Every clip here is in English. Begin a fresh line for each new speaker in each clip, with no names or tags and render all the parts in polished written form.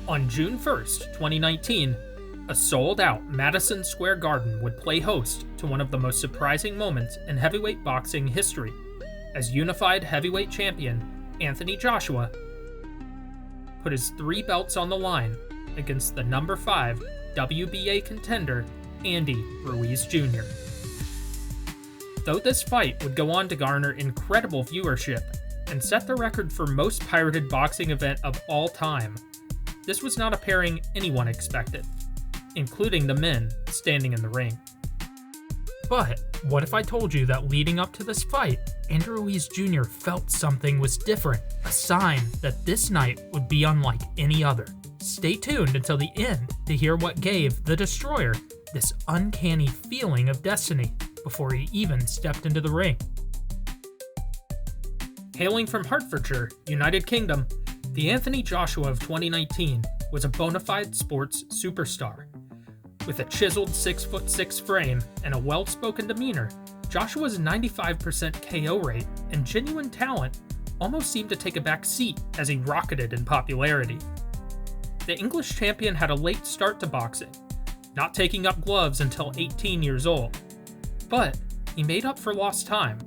On June 1st, 2019, a sold-out Madison Square Garden would play host to one of the most surprising moments in heavyweight boxing history, as unified heavyweight champion Anthony Joshua put his 3 belts on the line against the number 5 WBA contender Andy Ruiz Jr. Though this fight would go on to garner incredible viewership and set the record for most pirated boxing event of all time, this was not a pairing anyone expected, including the men standing in the ring. But what if I told you that leading up to this fight, Andy Ruiz Jr. felt something was different, a sign that this night would be unlike any other? Stay tuned until the end to hear what gave the Destroyer this uncanny feeling of destiny before he even stepped into the ring. Hailing from Hertfordshire, United Kingdom, the Anthony Joshua of 2019 was a bona fide sports superstar. With a chiseled 6'6" frame and a well-spoken demeanor, Joshua's 95% KO rate and genuine talent almost seemed to take a back seat as he rocketed in popularity. The English champion had a late start to boxing, not taking up gloves until 18 years old. But he made up for lost time,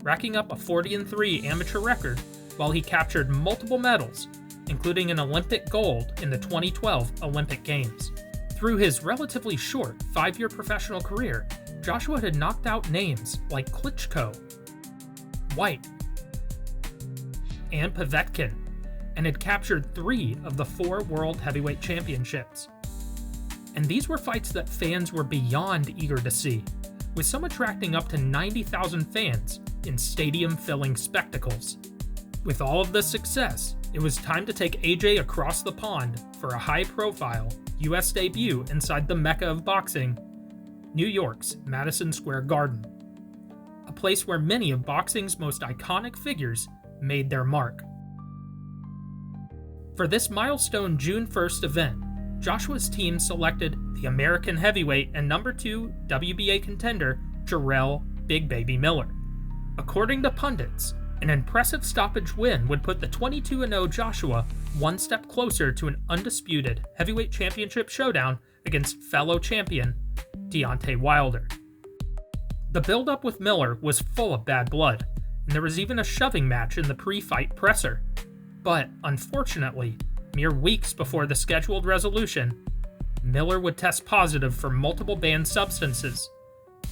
racking up a 40-3 amateur record while he captured multiple medals, including an Olympic gold in the 2012 Olympic Games. Through his relatively short 5-year professional career, Joshua had knocked out names like Klitschko, White, and Povetkin, and had captured 3 of the 4 World Heavyweight Championships. And these were fights that fans were beyond eager to see, with some attracting up to 90,000 fans in stadium-filling spectacles. With all of this success, it was time to take AJ across the pond for a high-profile US debut inside the Mecca of boxing, New York's Madison Square Garden, a place where many of boxing's most iconic figures made their mark. For this milestone June 1st event, Joshua's team selected the American heavyweight and number 2 WBA contender Jarrell Big Baby Miller. According to pundits, an impressive stoppage win would put the 22-0 Joshua one step closer to an undisputed heavyweight championship showdown against fellow champion Deontay Wilder. The build-up with Miller was full of bad blood, and there was even a shoving match in the pre-fight presser. But unfortunately, mere weeks before the scheduled resolution, Miller would test positive for multiple banned substances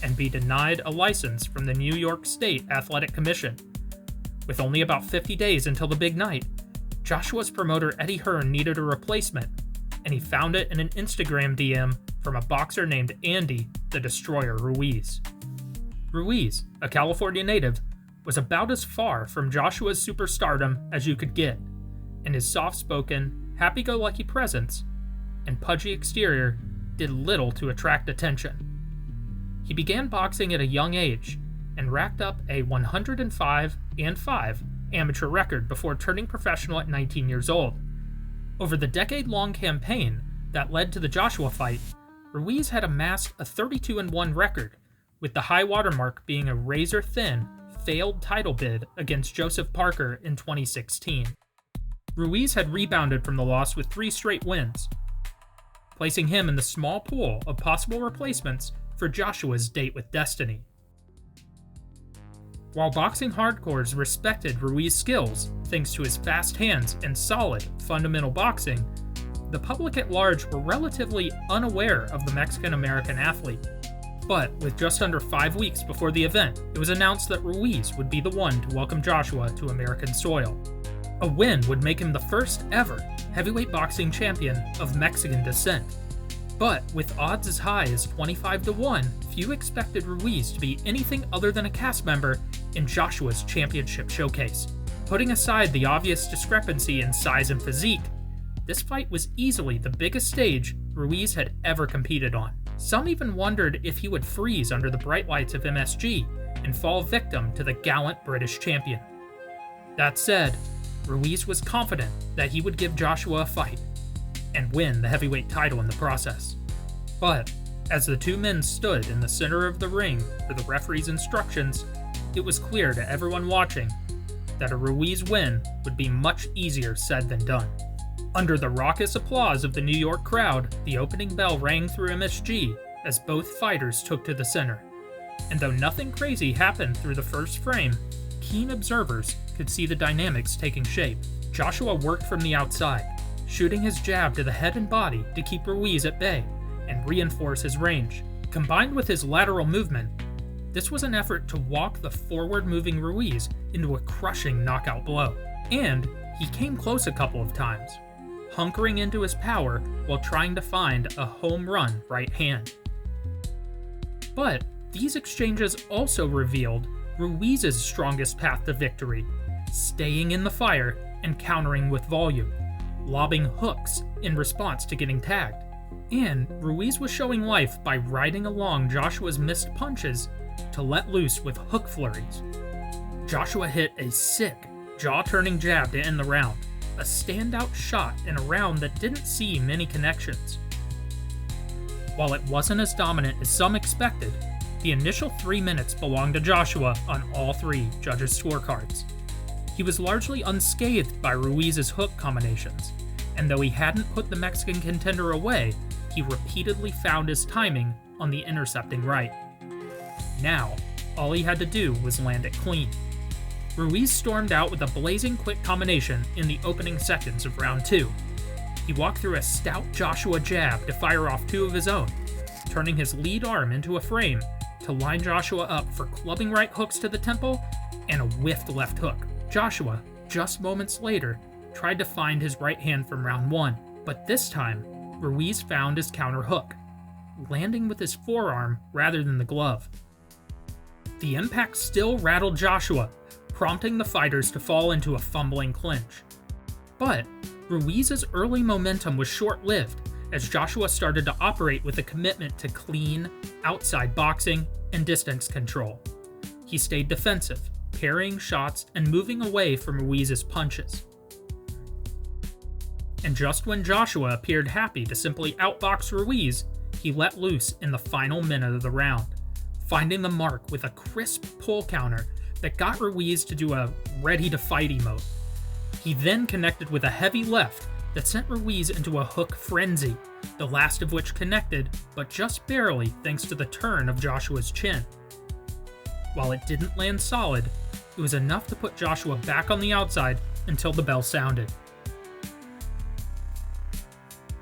and be denied a license from the New York State Athletic Commission. With only about 50 days until the big night, Joshua's promoter Eddie Hearn needed a replacement, and he found it in an Instagram DM from a boxer named Andy the Destroyer Ruiz. Ruiz, a California native, was about as far from Joshua's superstardom as you could get, and his soft-spoken, happy-go-lucky presence and pudgy exterior did little to attract attention. He began boxing at a young age and racked up a 105-5 amateur record before turning professional at 19 years old. Over the decade-long campaign that led to the Joshua fight, Ruiz had amassed a 32-1 record, with the high watermark being a razor-thin, failed title bid against Joseph Parker in 2016. Ruiz had rebounded from the loss with 3 straight wins, placing him in the small pool of possible replacements for Joshua's date with destiny. While boxing hardcores respected Ruiz's skills thanks to his fast hands and solid, fundamental boxing, the public at large were relatively unaware of the Mexican-American athlete. But with just under 5 weeks before the event, it was announced that Ruiz would be the one to welcome Joshua to American soil. A win would make him the first ever heavyweight boxing champion of Mexican descent. But with odds as high as 25-1, few expected Ruiz to be anything other than a cast member in Joshua's championship showcase. Putting aside the obvious discrepancy in size and physique, this fight was easily the biggest stage Ruiz had ever competed on. Some even wondered if he would freeze under the bright lights of MSG and fall victim to the gallant British champion. That said, Ruiz was confident that he would give Joshua a fight and win the heavyweight title in the process. But as the two men stood in the center of the ring for the referee's instructions, it was clear to everyone watching that a Ruiz win would be much easier said than done. Under the raucous applause of the New York crowd, the opening bell rang through MSG as both fighters took to the center. And though nothing crazy happened through the first frame, keen observers could see the dynamics taking shape. Joshua worked from the outside, shooting his jab to the head and body to keep Ruiz at bay and reinforce his range. Combined with his lateral movement, this was an effort to walk the forward-moving Ruiz into a crushing knockout blow. And he came close a couple of times, hunkering into his power while trying to find a home run right hand. But these exchanges also revealed Ruiz's strongest path to victory, staying in the fire and countering with volume, lobbing hooks in response to getting tagged. And Ruiz was showing life by riding along Joshua's missed punches to let loose with hook flurries. Joshua hit a sick, jaw-turning jab to end the round, a standout shot in a round that didn't see many connections. While it wasn't as dominant as some expected, the initial 3 minutes belonged to Joshua on all three judges' scorecards. He was largely unscathed by Ruiz's hook combinations, and though he hadn't put the Mexican contender away, he repeatedly found his timing on the intercepting right. Now, all he had to do was land it clean. Ruiz stormed out with a blazing quick combination in the opening seconds of round 2. He walked through a stout Joshua jab to fire off 2 of his own, turning his lead arm into a frame to line Joshua up for clubbing right hooks to the temple and a whiffed left hook. Joshua, just moments later, tried to find his right hand from round 1, but this time, Ruiz found his counter hook, landing with his forearm rather than the glove. The impact still rattled Joshua, prompting the fighters to fall into a fumbling clinch. But Ruiz's early momentum was short-lived as Joshua started to operate with a commitment to clean, outside boxing and distance control. He stayed defensive, parrying shots and moving away from Ruiz's punches. And just when Joshua appeared happy to simply outbox Ruiz, he let loose in the final minute of the round, finding the mark with a crisp pull counter that got Ruiz to do a ready-to-fight emote. He then connected with a heavy left that sent Ruiz into a hook frenzy, the last of which connected, but just barely thanks to the turn of Joshua's chin. While it didn't land solid, it was enough to put Joshua back on the outside until the bell sounded.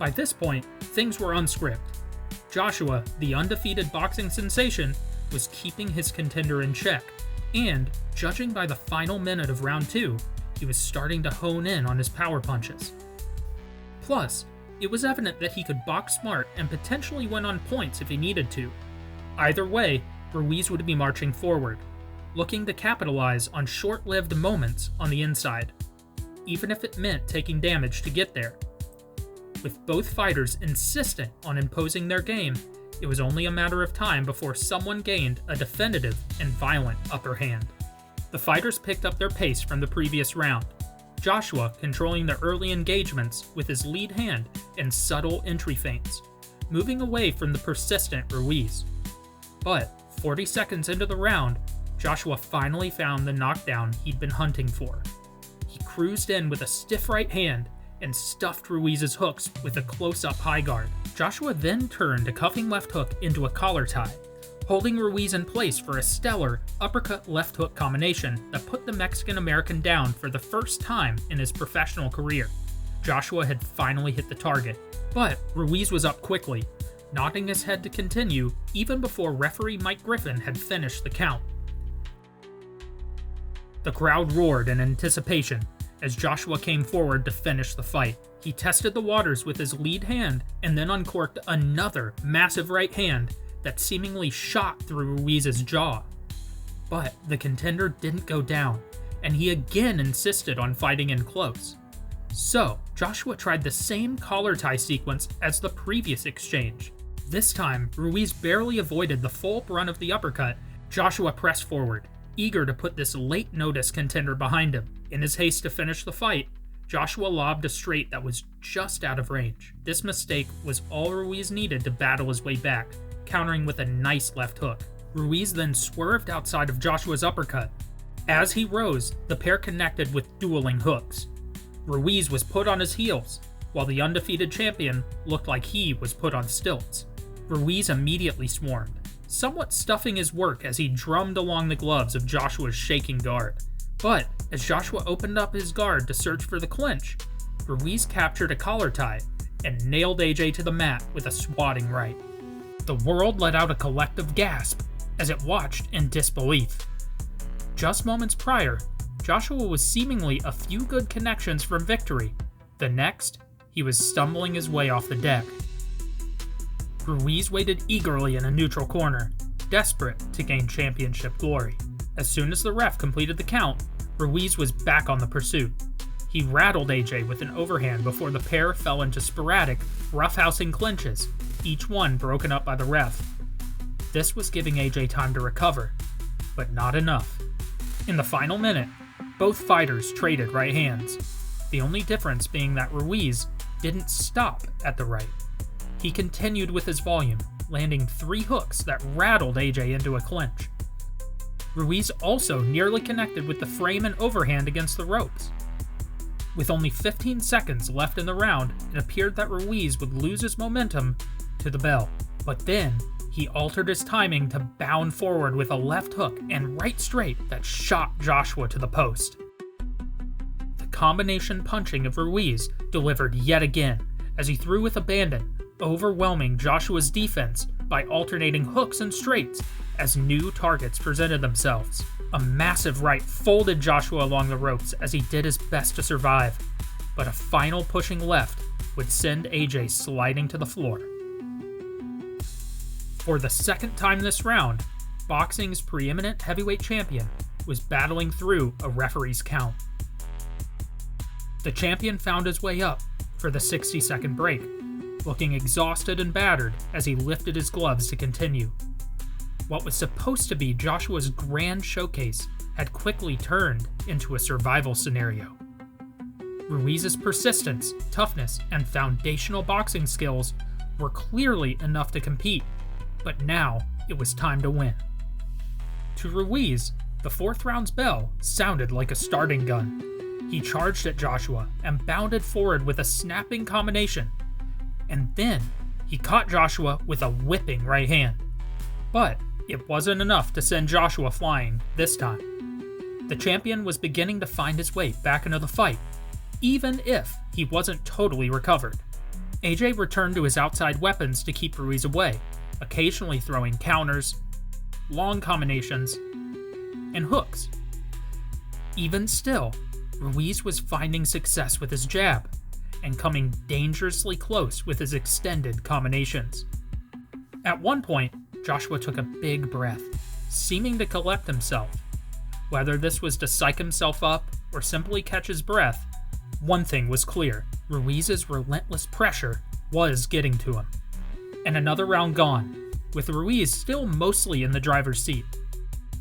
By this point, things were unscripted. Joshua, the undefeated boxing sensation, was keeping his contender in check, and, judging by the final minute of round 2, he was starting to hone in on his power punches. Plus, it was evident that he could box smart and potentially win on points if he needed to. Either way, Ruiz would be marching forward, looking to capitalize on short-lived moments on the inside, even if it meant taking damage to get there. With both fighters insistent on imposing their game, it was only a matter of time before someone gained a definitive and violent upper hand. The fighters picked up their pace from the previous round, Joshua controlling the early engagements with his lead hand and subtle entry feints, moving away from the persistent Ruiz. But 40 seconds into the round, Joshua finally found the knockdown he'd been hunting for. He cruised in with a stiff right hand and stuffed Ruiz's hooks with a close-up high guard. Joshua then turned a cuffing left hook into a collar tie, holding Ruiz in place for a stellar uppercut left hook combination that put the Mexican-American down for the first time in his professional career. Joshua had finally hit the target, but Ruiz was up quickly, nodding his head to continue even before referee Mike Griffin had finished the count. The crowd roared in anticipation as Joshua came forward to finish the fight. He tested the waters with his lead hand and then uncorked another massive right hand that seemingly shot through Ruiz's jaw. But the contender didn't go down, and he again insisted on fighting in close. So, Joshua tried the same collar tie sequence as the previous exchange. This time, Ruiz barely avoided the full brunt of the uppercut. Joshua pressed forward, eager to put this late-notice contender behind him. In his haste to finish the fight, Joshua lobbed a straight that was just out of range. This mistake was all Ruiz needed to battle his way back, countering with a nice left hook. Ruiz then swerved outside of Joshua's uppercut. As he rose, the pair connected with dueling hooks. Ruiz was put on his heels, while the undefeated champion looked like he was put on stilts. Ruiz immediately swarmed, somewhat stuffing his work as he drummed along the gloves of Joshua's shaking guard. But as Joshua opened up his guard to search for the clinch, Ruiz captured a collar tie and nailed AJ to the mat with a swatting right. The world let out a collective gasp as it watched in disbelief. Just moments prior, Joshua was seemingly a few good connections from victory. The next, he was stumbling his way off the deck. Ruiz waited eagerly in a neutral corner, desperate to gain championship glory. As soon as the ref completed the count, Ruiz was back on the pursuit. He rattled AJ with an overhand before the pair fell into sporadic, roughhousing clinches, each one broken up by the ref. This was giving AJ time to recover, but not enough. In the final minute, both fighters traded right hands, the only difference being that Ruiz didn't stop at the right. He continued with his volume, landing 3 hooks that rattled AJ into a clinch. Ruiz also nearly connected with the frame and overhand against the ropes. With only 15 seconds left in the round, it appeared that Ruiz would lose his momentum to the bell. But then, he altered his timing to bound forward with a left hook and right straight that shot Joshua to the post. The combination punching of Ruiz delivered yet again, as he threw with abandon, overwhelming Joshua's defense by alternating hooks and straights as new targets presented themselves. A massive right folded Joshua along the ropes as he did his best to survive, but a final pushing left would send AJ sliding to the floor. For the second time this round, boxing's preeminent heavyweight champion was battling through a referee's count. The champion found his way up for the 60-second break, looking exhausted and battered as he lifted his gloves to continue. What was supposed to be Joshua's grand showcase had quickly turned into a survival scenario. Ruiz's persistence, toughness, and foundational boxing skills were clearly enough to compete, but now it was time to win. To Ruiz, the 4th round's bell sounded like a starting gun. He charged at Joshua and bounded forward with a snapping combination, and then he caught Joshua with a whipping right hand. But it wasn't enough to send Joshua flying this time. The champion was beginning to find his way back into the fight, even if he wasn't totally recovered. AJ returned to his outside weapons to keep Ruiz away, occasionally throwing counters, long combinations, and hooks. Even still, Ruiz was finding success with his jab, and coming dangerously close with his extended combinations. At one point, Joshua took a big breath, seeming to collect himself. Whether this was to psych himself up or simply catch his breath, one thing was clear: Ruiz's relentless pressure was getting to him. And another round gone, with Ruiz still mostly in the driver's seat.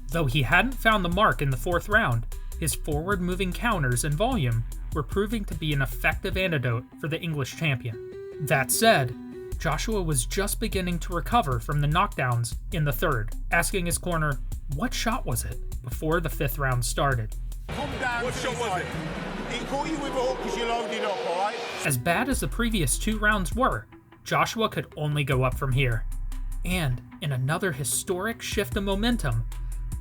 Though he hadn't found the mark in the 4th round, his forward-moving counters and volume were proving to be an effective antidote for the English champion. That said, Joshua was just beginning to recover from the knockdowns in the 3rd, asking his corner, what shot was it, before the 5th round started.
What shot was it? He caught you with a hook because you loaded up, alright?
As bad as the previous 2 rounds were, Joshua could only go up from here. And in another historic shift of momentum,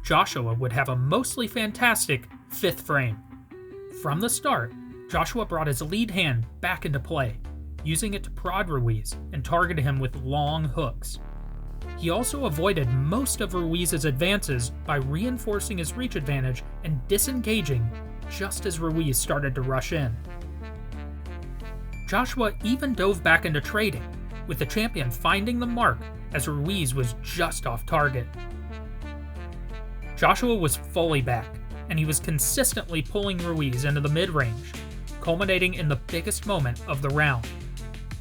Joshua would have a mostly fantastic 5th frame. From the start, Joshua brought his lead hand back into play, using it to prod Ruiz and targeted him with long hooks. He also avoided most of Ruiz's advances by reinforcing his reach advantage and disengaging just as Ruiz started to rush in. Joshua even dove back into trading, with the champion finding the mark as Ruiz was just off target. Joshua was fully back, and he was consistently pulling Ruiz into the mid-range, culminating in the biggest moment of the round.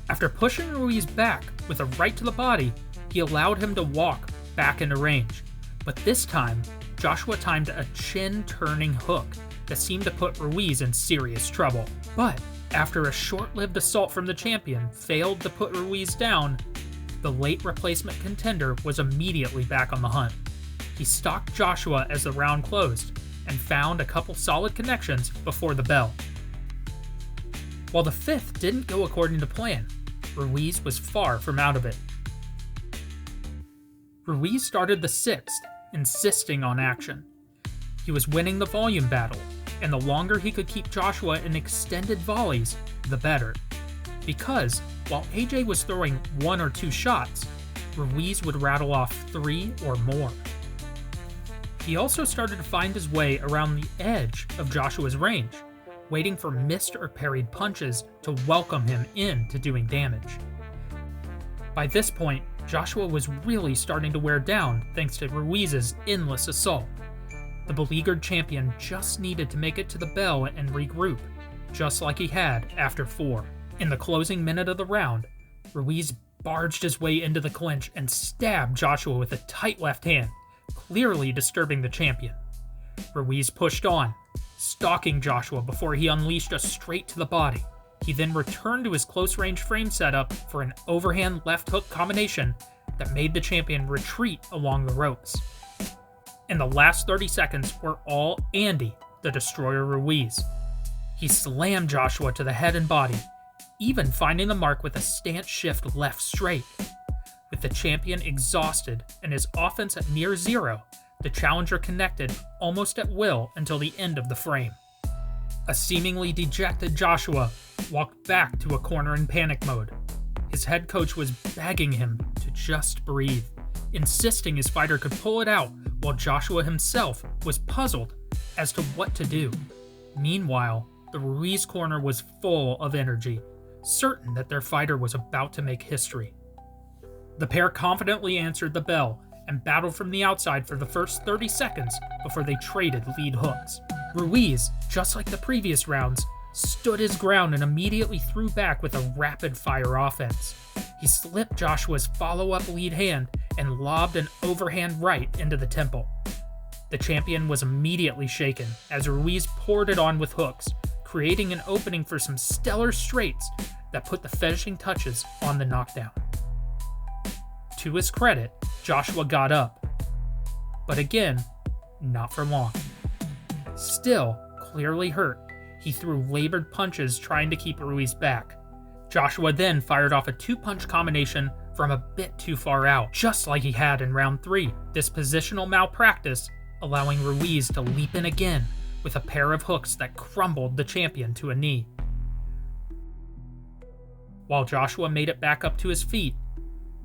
After pushing Ruiz back with a right to the body, he allowed him to walk back into range. But this time, Joshua timed a chin-turning hook that seemed to put Ruiz in serious trouble. But after a short-lived assault from the champion failed to put Ruiz down, the late replacement contender was immediately back on the hunt. He stalked Joshua as the round closed and found a couple solid connections before the bell. While the fifth didn't go according to plan, Ruiz was far from out of it. Ruiz started the sixth, insisting on action. He was winning the volume battle, and the longer he could keep Joshua in extended volleys, the better. Because, while AJ was throwing 1 or 2 shots, Ruiz would rattle off 3 or more. He also started to find his way around the edge of Joshua's range, waiting for missed or parried punches to welcome him into doing damage. By this point, Joshua was really starting to wear down thanks to Ruiz's endless assault. The beleaguered champion just needed to make it to the bell and regroup, just like he had after 4. In the closing minute of the round, Ruiz barged his way into the clinch and stabbed Joshua with a tight left hand, clearly disturbing the champion. Ruiz pushed on, stalking Joshua before he unleashed a straight to the body. He then returned to his close-range frame setup for an overhand left hook combination that made the champion retreat along the ropes. And the last 30 seconds were all Andy, the Destroyer Ruiz. He slammed Joshua to the head and body, even finding the mark with a stance shift left straight. With the champion exhausted and his offense at near zero, the challenger connected almost at will until the end of the frame. A seemingly dejected Joshua walked back to a corner in panic mode. His head coach was begging him to just breathe, insisting his fighter could pull it out, while Joshua himself was puzzled as to what to do. Meanwhile, the Ruiz corner was full of energy, certain that their fighter was about to make history. The pair confidently answered the bell and battled from the outside for the first 30 seconds before they traded lead hooks. Ruiz, just like the previous rounds, stood his ground and immediately threw back with a rapid-fire offense. He slipped Joshua's follow-up lead hand and lobbed an overhand right into the temple. The champion was immediately shaken as Ruiz poured it on with hooks, creating an opening for some stellar straights that put the finishing touches on the knockdown. To his credit, Joshua got up, but again, not for long. Still clearly hurt, he threw labored punches trying to keep Ruiz back. Joshua then fired off a 2-punch combination from a bit too far out, just like he had in round 3. This positional malpractice allowing Ruiz to leap in again with a pair of hooks that crumbled the champion to a knee. While Joshua made it back up to his feet,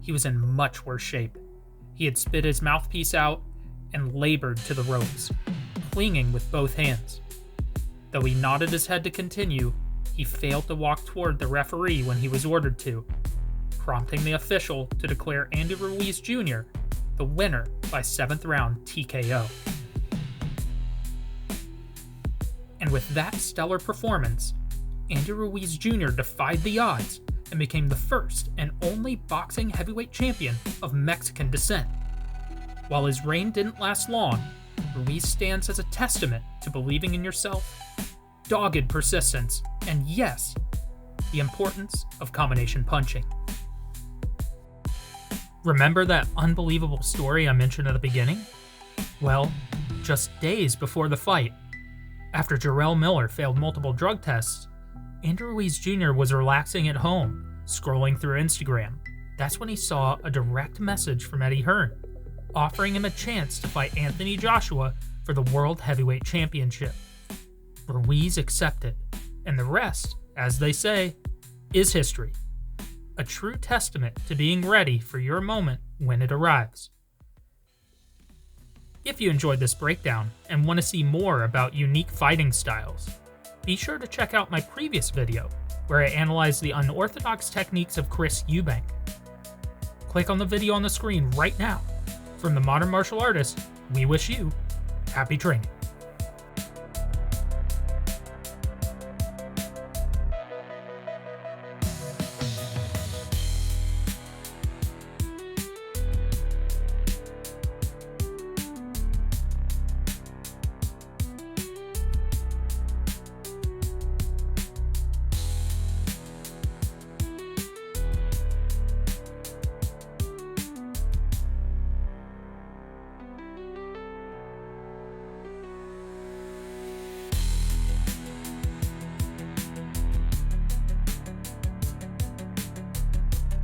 he was in much worse shape. He had spit his mouthpiece out and labored to the ropes, clinging with both hands. Though he nodded his head to continue, he failed to walk toward the referee when he was ordered to, prompting the official to declare Andy Ruiz Jr. the winner by 7th round TKO. And with that stellar performance, Andy Ruiz Jr. defied the odds and became the first and only boxing heavyweight champion of Mexican descent. While his reign didn't last long, Ruiz stands as a testament to believing in yourself, dogged persistence, and yes, the importance of combination punching. Remember that unbelievable story I mentioned at the beginning? Well, just days before the fight, after Jarrell Miller failed multiple drug tests, Andy Ruiz Jr. was relaxing at home, scrolling through Instagram. That's when he saw a direct message from Eddie Hearn, offering him a chance to fight Anthony Joshua for the World Heavyweight Championship. Ruiz accepted, and the rest, as they say, is history. A true testament to being ready for your moment when it arrives. If you enjoyed this breakdown and want to see more about unique fighting styles, be sure to check out my previous video where I analyze the unorthodox techniques of Chris Eubank. Click on the video on the screen right now. From the Modern Martial Artist, we wish you happy training.